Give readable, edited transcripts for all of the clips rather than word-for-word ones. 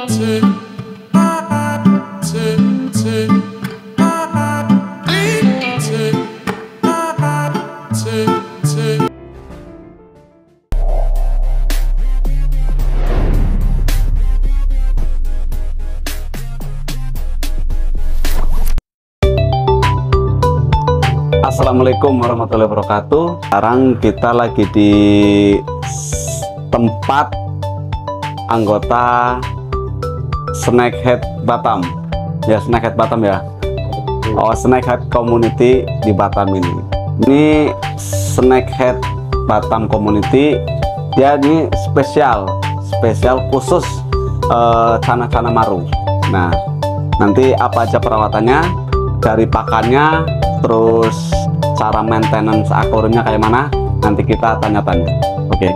Assalamualaikum warahmatullahi wabarakatuh. Sekarang kita lagi di tempat anggota Snakehead Batam. Ya, Snakehead Batam ya. Oh, Snakehead Community di Batam ini. Ini Snakehead Batam Community. Dia ini spesial khusus cana-cana maru. Nah, nanti apa aja perawatannya, dari pakannya, terus cara maintenance akuariumnya kayak mana, nanti kita tanya-tanya. Oke.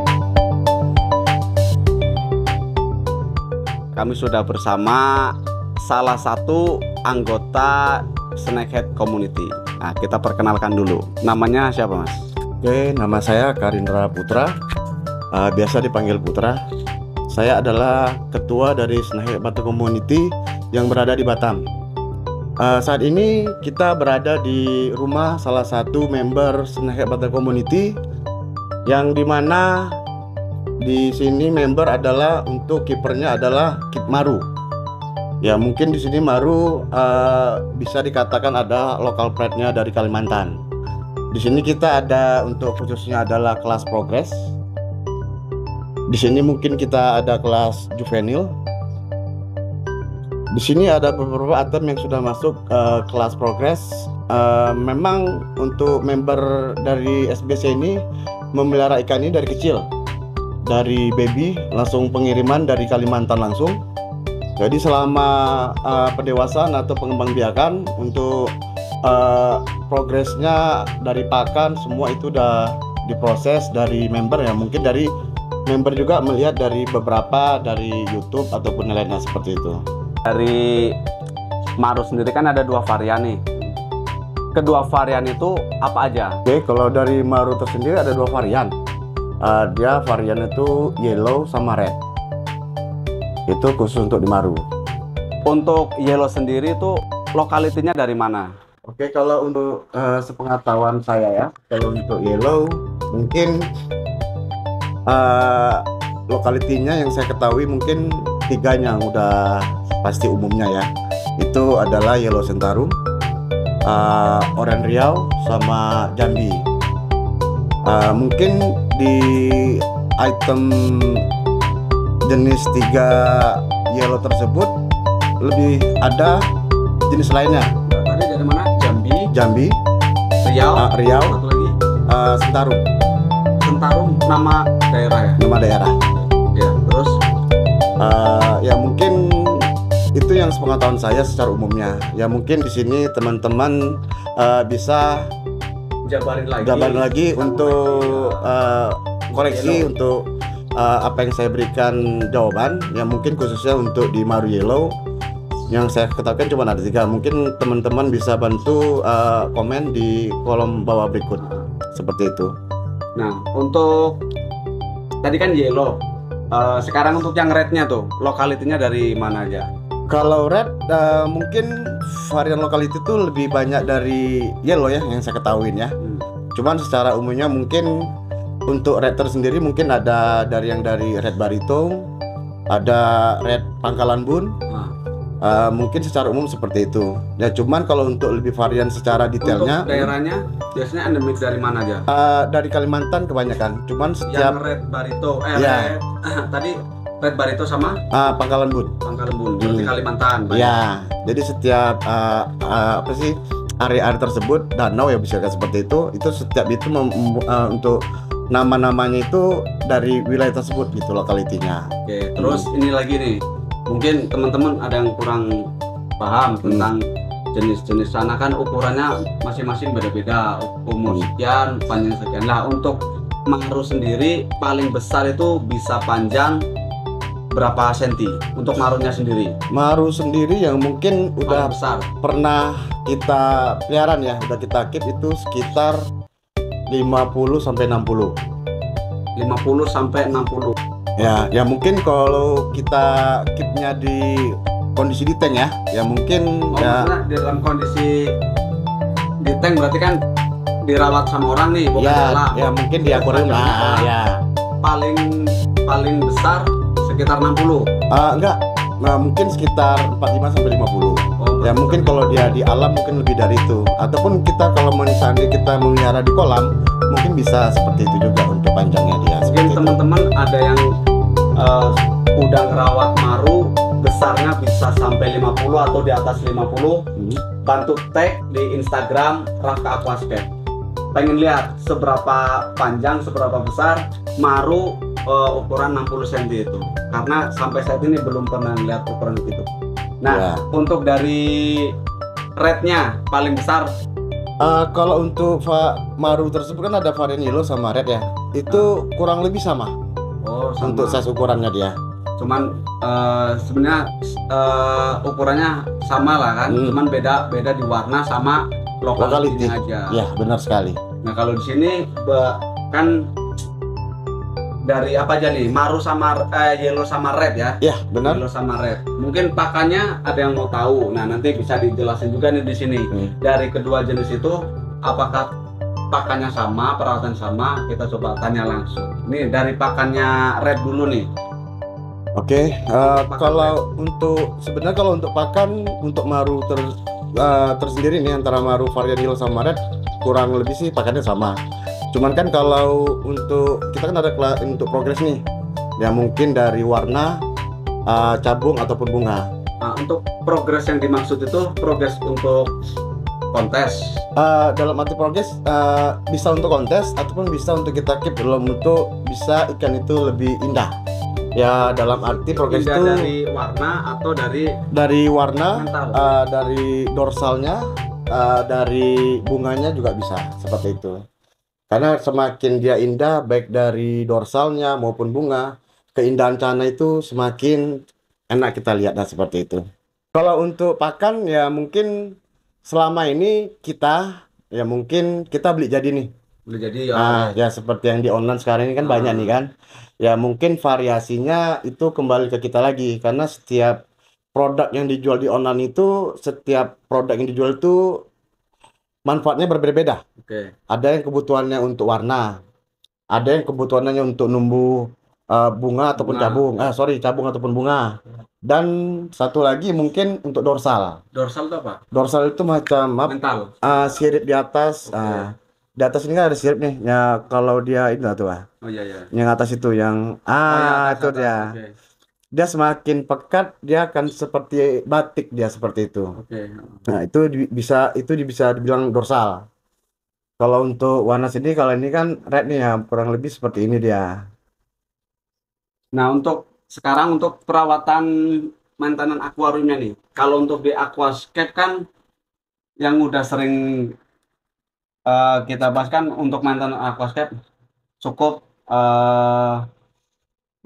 Kami sudah bersama salah satu anggota Snakehead Community. Nah, kita perkenalkan dulu. Namanya siapa, Mas? Oke, nama saya Karindra Putra, biasa dipanggil Putra. Saya adalah ketua dari Snakehead Batam Community yang berada di Batam. Saat ini kita berada di rumah salah satu member Snakehead Batam Community, yang dimana di sini member adalah untuk kipernya adalah Kip Maru. Ya, mungkin di sini Maru bisa dikatakan ada local pride-nya dari Kalimantan. Di sini kita ada untuk khususnya adalah kelas progress. Di sini mungkin kita ada kelas juvenil. Di sini ada beberapa item yang sudah masuk kelas progress. Memang untuk member dari SBC ini memelihara ikan ini dari kecil, dari baby langsung pengiriman dari Kalimantan langsung. Jadi selama pendewasaan atau pengembangbiakan untuk progresnya dari pakan semua itu udah diproses dari member ya. Mungkin dari member juga melihat dari beberapa dari YouTube ataupun lainnya seperti itu. Dari maru sendiri kan ada dua varian nih. Kedua varian itu apa aja? Oke, kalau dari maru tersendiri ada dua varian. Dia varian itu yellow sama red. Itu khusus untuk di maru. Untuk yellow sendiri itu lokalitinya dari mana? Oke, kalau untuk sepengetahuan saya ya, kalau untuk yellow mungkin lokalitinya yang saya ketahui mungkin tiganya udah pasti umumnya ya. Itu adalah Yellow Sentarum, Oran Riau, sama Jambi. Mungkin di item jenis 3 yellow tersebut lebih ada jenis lainnya. Tadi dari mana? Jambi, Riau, Riau, satu lagi Sentarum. Sentarum nama daerah ya? Nama daerah. Ya, terus Ya mungkin itu yang sepengetahuan saya secara umumnya. Ya mungkin di sini teman-teman bisa jabarin lagi untuk koreksi yellow. Untuk apa yang saya berikan jawaban. Ya mungkin khususnya untuk di maru yellow yang saya ketahui cuma ada 3. Mungkin teman-teman bisa bantu komen di kolom bawah berikut seperti itu. Nah, untuk tadi kan yellow. Sekarang untuk yang rednya tuh lokalitinya dari mana aja? Kalau red mungkin varian lokality itu lebih banyak dari yellow ya yang saya ketahuin ya. Cuman secara umumnya mungkin untuk red tersendiri mungkin ada dari yang dari red barito, ada red Pangkalan Bun. Mungkin secara umum seperti itu. Ya cuman kalau untuk lebih varian secara detailnya, untuk daerahnya biasanya endemik dari mana aja? Dari Kalimantan kebanyakan. Cuman setiap yang red barito, ya. Tadi red barito sama Pangkalan Bun. Berarti Kalimantan. Banyak. Ya, jadi setiap apa sih area-area tersebut danau ya bisa seperti itu setiap itu untuk nama-namanya itu dari wilayah tersebut gitu lokalitinya. Oke, terus ini lagi nih. Mungkin teman-teman ada yang kurang paham tentang jenis-jenis sana kan ukurannya masing-masing beda-beda, umur sekian, panjang sekian. Nah, untuk maru sendiri paling besar itu bisa panjang berapa senti untuk marunya sendiri? Maru sendiri yang mungkin udah besar pernah kita peliharaan ya, udah kita keep itu sekitar 50 sampai 60. 50 sampai 60. Ya mungkin kalau kita keepnya di kondisi di tank ya mungkin Oh, ya. maksudnya di dalam kondisi di tank berarti kan dirawat sama orang nih, bukan Ya, dalam. ya mungkin di akuarium lah. Panjangnya Ya. paling paling besar sekitar 60. Enggak. Nah, mungkin sekitar 45 sampai 50. Oh, Ya mungkin kalau dia di alam mungkin lebih dari itu. Ataupun kita kalau misalnya kita melihara di kolam, mungkin bisa seperti itu juga untuk panjangnya dia. mungkin Seperti itu. teman-teman ada yang udah ngerawat maru besarnya bisa sampai 50 atau di atas 50, bantu tag di Instagram Rafka Aquascape. Pengen lihat seberapa panjang, seberapa besar maru ukuran 60 cm itu. Karena sampai saat ini belum pernah lihat ukuran itu. Nah, Ya. untuk dari rate-nya paling besar Kalau untuk maru tersebut kan ada varian yellow sama red ya. Itu kurang lebih sama sama. untuk size ukurannya dia. Cuman sebenarnya ukurannya sama lah kan, cuman beda di warna sama Lokality lokalitinya aja. Ya, benar sekali. Nah kalau di sini kan dari apa aja nih, maru sama yellow sama red ya. Ya, benar. Yellow sama red. Mungkin pakannya ada yang mau tahu. Nah nanti bisa dijelasin juga nih di sini. Dari kedua jenis itu apakah pakannya sama, perawatan sama? Kita coba tanya langsung. Nih dari pakannya red dulu nih. Oke, kalau untuk sebenarnya kalau untuk pakan untuk maru tersendiri nih antara maru varian yellow sama red kurang lebih sih pakannya sama. Cuman kan kalau untuk kita kan ada untuk progres nih, ya mungkin dari warna, cabung ataupun bunga. Nah, untuk progres yang dimaksud itu progres untuk kontes. Dalam arti progres bisa untuk kontes ataupun bisa untuk kita keep dalam bentuk bisa ikan itu lebih indah. Ya dalam arti progres Indah itu dari warna atau dari warna, mental. dari dorsalnya, dari bunganya juga bisa seperti itu. Karena semakin dia indah baik dari dorsalnya maupun bunga, keindahan cana itu semakin enak kita lihat seperti itu. Kalau untuk pakan ya mungkin selama ini kita mungkin kita beli jadi nih. Boleh jadi Ya seperti yang di online sekarang ini kan banyak nih kan. Ya mungkin variasinya itu kembali ke kita lagi karena setiap produk yang dijual di online itu setiap produk yang dijual itu manfaatnya berbeda-beda. Oke. Ada yang kebutuhannya untuk warna, ada yang kebutuhannya untuk numbuh bunga ataupun cabung. Cabung ataupun bunga. Dan satu lagi mungkin untuk dorsal. Dorsal itu apa? Dorsal itu macam Mental. sirip di atas. Di atas ini kan ada sirip nih. Ya kalau dia itu tuh Oh iya iya. yang atas itu yang itu dia. Oke. Dia semakin pekat dia akan seperti batik dia seperti itu. Oke. Nah, itu bisa dibilang dorsal. Kalau untuk warna sini kalau ini kan red nih ya kurang lebih seperti ini dia. Nah, untuk sekarang untuk perawatan maintenance akuariumnya nih. Kalau untuk di Aquascape kan yang udah sering kita bahas kan untuk maintenance Aquascape cukup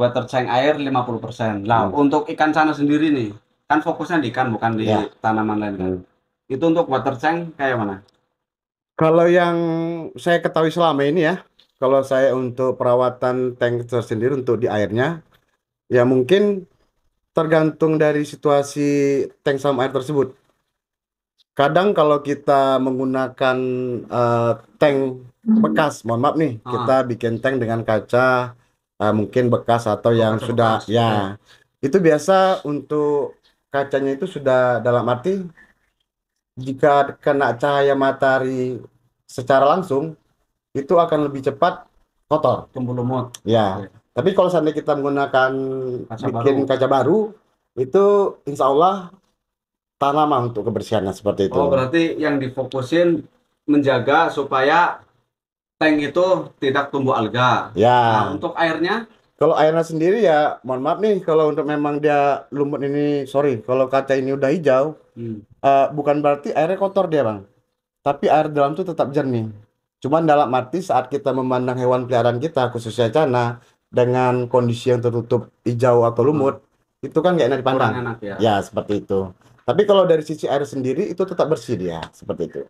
water tank air 50%. Lah, untuk ikan sana sendiri nih, kan fokusnya di ikan bukan di tanaman lain kan. Itu untuk water tank kayak mana? Kalau yang saya ketahui selama ini ya, kalau saya untuk perawatan tank tersendiri untuk di airnya, ya mungkin tergantung dari situasi tank sama air tersebut. Kadang kalau kita menggunakan tank bekas, mohon maaf nih, kita bikin tank dengan kaca mungkin bekas atau yang sudah bekas, itu biasa untuk kacanya itu sudah dalam arti jika kena cahaya matahari secara langsung itu akan lebih cepat kotor, tumbuh lumut. Ya. Tapi kalau seandainya kita menggunakan kaca baru itu insya Allah tahan lama untuk kebersihannya seperti itu. Oh, berarti yang difokusin menjaga supaya tank itu tidak tumbuh alga. Ya. Nah, untuk airnya? Kalau airnya sendiri ya, mohon maaf nih, kalau untuk memang dia lumut ini, kalau kaca ini udah hijau, bukan berarti airnya kotor dia bang. Tapi air dalam itu tetap jernih. Cuman dalam arti saat kita memandang hewan peliharaan kita, khususnya cana, dengan kondisi yang tertutup hijau atau lumut, itu kan nggak enak dipandang. Kurang enak, ya. Ya, seperti itu. Tapi kalau dari sisi air sendiri, itu tetap bersih dia, seperti itu.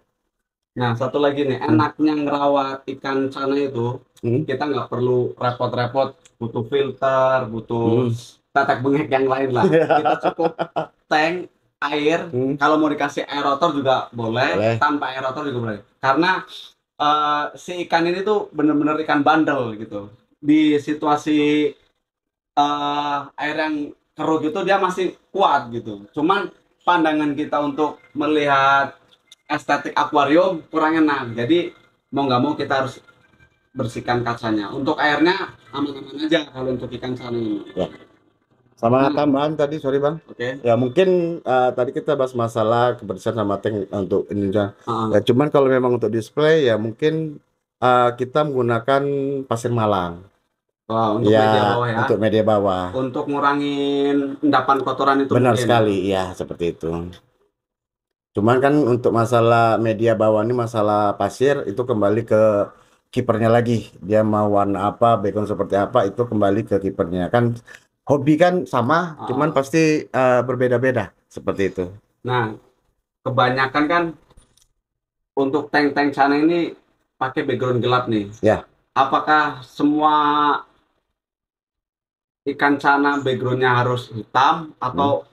Nah, satu lagi nih, enaknya ngerawat ikan sana itu, Hmm. kita nggak perlu repot-repot, butuh filter, butuh Hmm. tetek bengek yang lain lah. Kita cukup tank air, Hmm. kalau mau dikasih aerator juga boleh, Boleh. tanpa aerator juga boleh. Karena si ikan ini tuh bener-bener ikan bandel gitu. Di situasi air yang keruh gitu dia masih kuat gitu. Cuman pandangan kita untuk melihat estetik akuarium kurang enak. Jadi mau nggak mau kita harus bersihkan kacanya. Untuk airnya aman-aman aja kalau untuk ikan sana ini. Ya. Sama Nah, tambahan tadi, sorry Bang. oke. Ya mungkin tadi kita bahas masalah kebersihan sama tank untuk Indonesia. Ya Heeh. cuman kalau memang untuk display ya mungkin kita menggunakan pasir malang. Wah, untuk Ya media bawah ya. untuk media bawah. Untuk ngurangin endapan kotoran itu Benar mungkin. sekali, ya seperti itu. Cuman kan untuk masalah media bawah ini masalah pasir itu kembali ke kipernya lagi. Dia mau warna apa, background seperti apa itu kembali ke kipernya. Kan hobi kan sama, cuman Heeh. pasti berbeda-beda seperti itu. Nah, kebanyakan kan untuk tank-tank sana ini pakai background gelap nih. Ya. Apakah semua ikan cana backgroundnya harus hitam atau Hmm.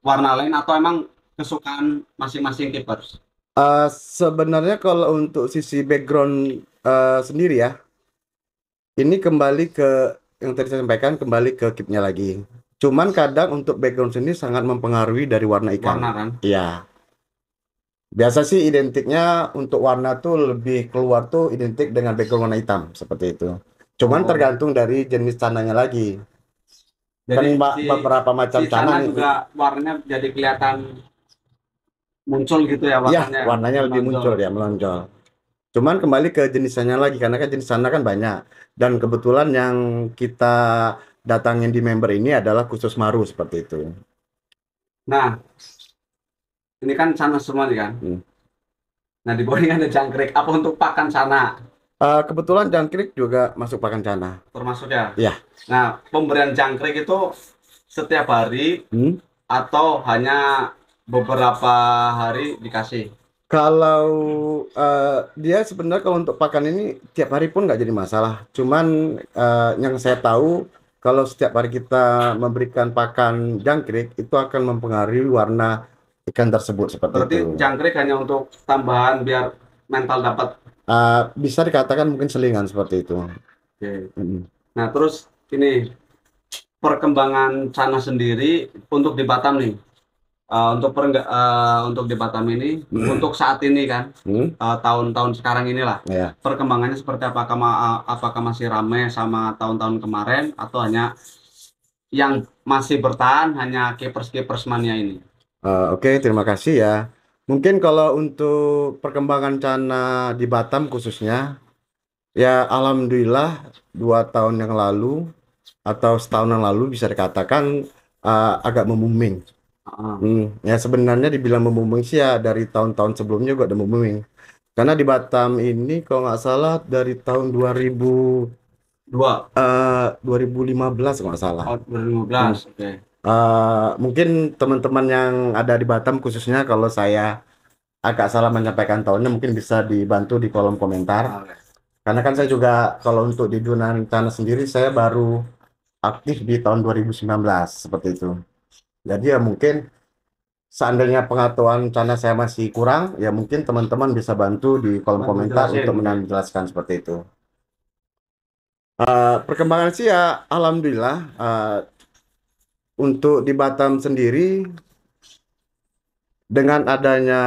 warna lain atau emang kesukaan masing-masing keepers? Sebenarnya kalau untuk sisi background sendiri ya, ini kembali ke yang tadi saya sampaikan kembali ke keepnya lagi. Cuman kadang untuk background sendiri sangat mempengaruhi dari warna ikan. Warna kan? Iya. Biasa sih identiknya untuk warna tuh lebih keluar tuh identik dengan background warna hitam seperti itu. Cuman Oh, tergantung dari jenis cananya lagi. Kan jadi si beberapa si macam cana cana nih. juga warnanya jadi kelihatan muncul gitu ya Iya, warnanya warnanya lebih menonjol. muncul ya, melonjol. Cuman kembali ke jenisnya lagi karena kan jenis sana kan banyak. Dan kebetulan yang kita datangin di member ini adalah khusus Maru seperti itu. Nah, ini kan cana semua nih kan. Hmm. Nah, di bawah ini ada jangkrik. Apa untuk pakan cana Kebetulan jangkrik juga masuk pakan cana. termasuk ya? Ya. Nah, pemberian jangkrik itu setiap hari Hmm. atau hanya beberapa hari dikasih? Kalau dia sebenarnya kalau untuk pakan ini tiap hari pun nggak jadi masalah. Cuman yang saya tahu kalau setiap hari kita memberikan pakan jangkrik itu akan mempengaruhi warna ikan tersebut seperti Berarti itu. jangkrik hanya untuk tambahan biar mental dapat. Bisa dikatakan mungkin selingan seperti itu. Oke. Mm. Nah, terus ini perkembangan Cana sendiri untuk di Batam nih. Untuk di Batam ini untuk saat ini kan Hmm. tahun-tahun sekarang inilah Ya. perkembangannya seperti apakah apakah masih ramai sama tahun-tahun kemarin atau hanya yang masih bertahan hanya keepers mania ini? Oke, terima kasih ya. Mungkin kalau untuk perkembangan Cana di Batam khususnya, ya alhamdulillah 2 tahun yang lalu atau setahun yang lalu bisa dikatakan agak membooming. Ah, Ya sebenarnya dibilang membooming sih ya dari tahun-tahun sebelumnya juga udah membooming. Karena di Batam ini kalau nggak salah dari tahun 2015 kalau nggak salah. 2015. Hmm. Oke. Mungkin teman-teman yang ada di Batam khususnya kalau saya agak salah menyampaikan tahunnya mungkin bisa dibantu di kolom komentar. Oke. Karena kan saya juga kalau untuk di dunia tanah sendiri saya baru aktif di tahun 2019 seperti itu. Jadi ya mungkin seandainya pengetahuan tanah saya masih kurang, ya mungkin teman-teman bisa bantu di kolom Bantu komentar jelasin, untuk oke. menjelaskan seperti itu. Perkembangan sih ya alhamdulillah untuk di Batam sendiri dengan adanya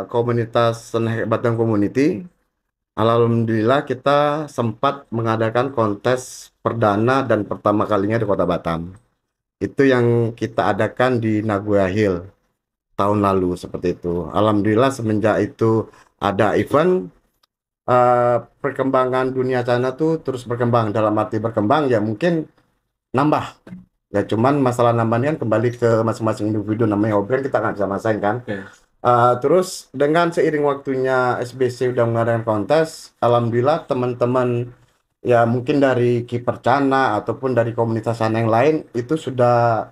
komunitas Senhek Batam Community, alhamdulillah kita sempat mengadakan kontes perdana dan pertama kalinya di Kota Batam. Itu yang kita adakan di Nagoya Hill tahun lalu seperti itu. Alhamdulillah semenjak itu ada event, perkembangan dunia China tuh terus berkembang. Dalam arti berkembang ya mungkin nambah. Ya cuman masalah nambahnya kan kembali ke masing-masing individu, namanya hobi kan kita nggak bisa masain kan. Oke. Terus dengan seiring waktunya SBC udah mengadakan kontes, alhamdulillah teman-teman ya mungkin dari kiper Cana ataupun dari komunitas Cana yang lain itu sudah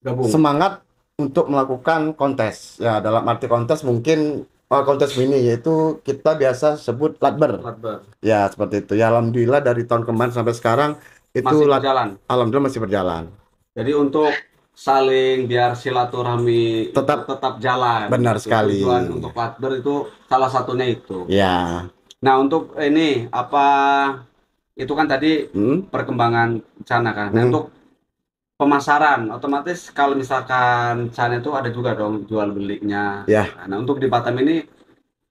Gabung. semangat untuk melakukan kontes. Ya dalam arti kontes mungkin kontes mini, yaitu kita biasa sebut latber. Ya, seperti itu. Ya, alhamdulillah dari tahun kemarin sampai sekarang itu Masih berjalan. Alhamdulillah masih berjalan. Jadi untuk saling biar silaturahmi tetap jalan. Benar sekali. Tujuan untuk latber itu salah satunya itu. Ya. Nah, untuk ini apa itu kan tadi perkembangan Cana kan. Nah, untuk pemasaran otomatis kalau misalkan Cana itu ada juga dong jual belinya. Ya. Nah, untuk di Batam ini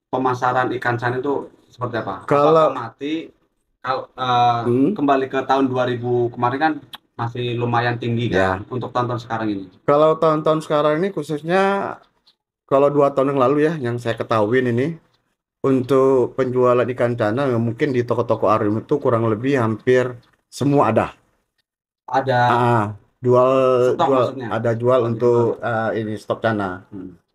pemasaran ikan Cana itu seperti apa? Kalau mati kembali ke tahun 2000 kemarin kan masih lumayan tinggi kan untuk tahun-tahun sekarang ini. Kalau tahun-tahun sekarang ini khususnya kalau 2 tahun yang lalu ya yang saya ketahui ini untuk penjualan ikan Cana mungkin di toko-toko akuarium itu kurang lebih hampir semua ada. Jual untuk ini stok Cana.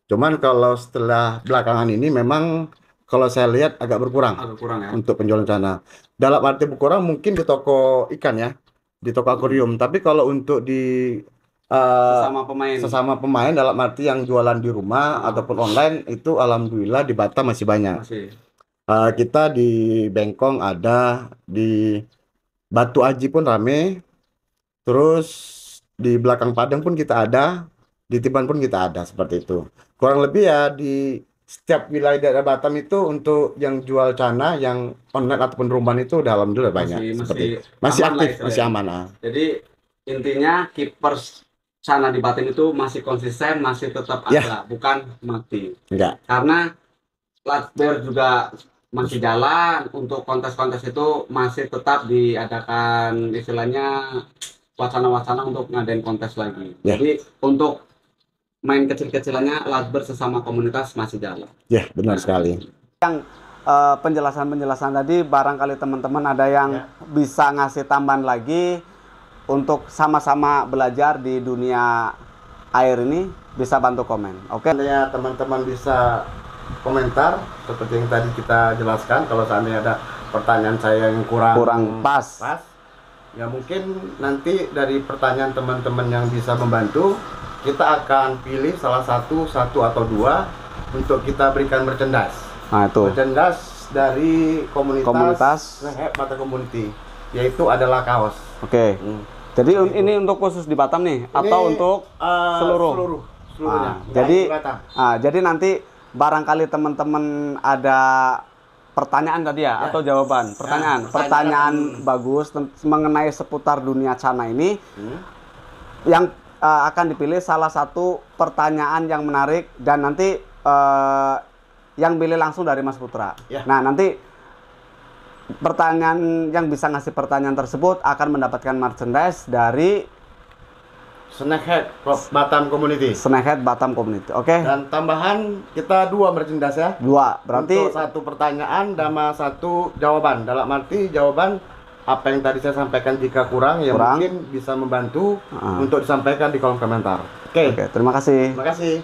Cuman kalau setelah belakangan ini memang kalau saya lihat agak berkurang ya untuk penjualan Cana. Dalam arti berkurang mungkin di toko ikan ya, di toko akuarium. Tapi kalau untuk di sesama pemain dalam arti yang jualan di rumah ataupun online itu alhamdulillah di Batam masih banyak. Kita di Bengkong ada, di Batu Aji pun rame, terus di belakang Padang pun kita ada, di Tiban pun kita ada, seperti itu. Kurang lebih ya di setiap wilayah daerah Batam itu untuk yang jual Cana yang online ataupun rumahan itu udah alhamdulillah banyak. Masih aktif, masih aman. Jadi intinya keepers Cana di Batam itu masih konsisten, masih tetap ada, bukan mati. Enggak. Karena latber juga masih jalan, untuk kontes-kontes itu masih tetap diadakan, istilahnya wacana-wacana untuk ngadain kontes lagi. Jadi untuk main kecil-kecilannya latber sesama komunitas masih jalan. Ya, benar sekali. Yang penjelasan-penjelasan tadi barangkali teman-teman ada yang bisa ngasih tambahan lagi untuk sama-sama belajar di dunia air ini, bisa bantu komen. Oke. Ya, teman-teman bisa komentar seperti yang tadi kita jelaskan. Kalau seandainya ada pertanyaan saya yang kurang pas, ya mungkin nanti dari pertanyaan teman-teman yang bisa membantu, kita akan pilih salah satu atau dua untuk kita berikan merchandise. Nah, itu merchandise dari komunitas Batam Community, yaitu adalah kaos. Oke. Jadi ini untuk khusus di Batam nih, ini, atau untuk seluruhnya. Jadi nanti barangkali teman-teman ada pertanyaan tadi ya, atau jawaban pertanyaan bagus mengenai seputar dunia Cana ini, yang akan dipilih salah satu pertanyaan yang menarik dan nanti yang pilih langsung dari Mas Putra. Nah, nanti pertanyaan yang bisa ngasih pertanyaan tersebut akan mendapatkan merchandise dari Snakehead Batam Community. Snakehead Batam Community. Oke. Dan tambahan kita 2 merchandise ya. 2. Berarti untuk 1 pertanyaan sama 1 jawaban. Dalam arti jawaban apa yang tadi saya sampaikan, jika kurang ya mungkin bisa membantu untuk disampaikan di kolom komentar. Oke. Terima kasih. Terima kasih.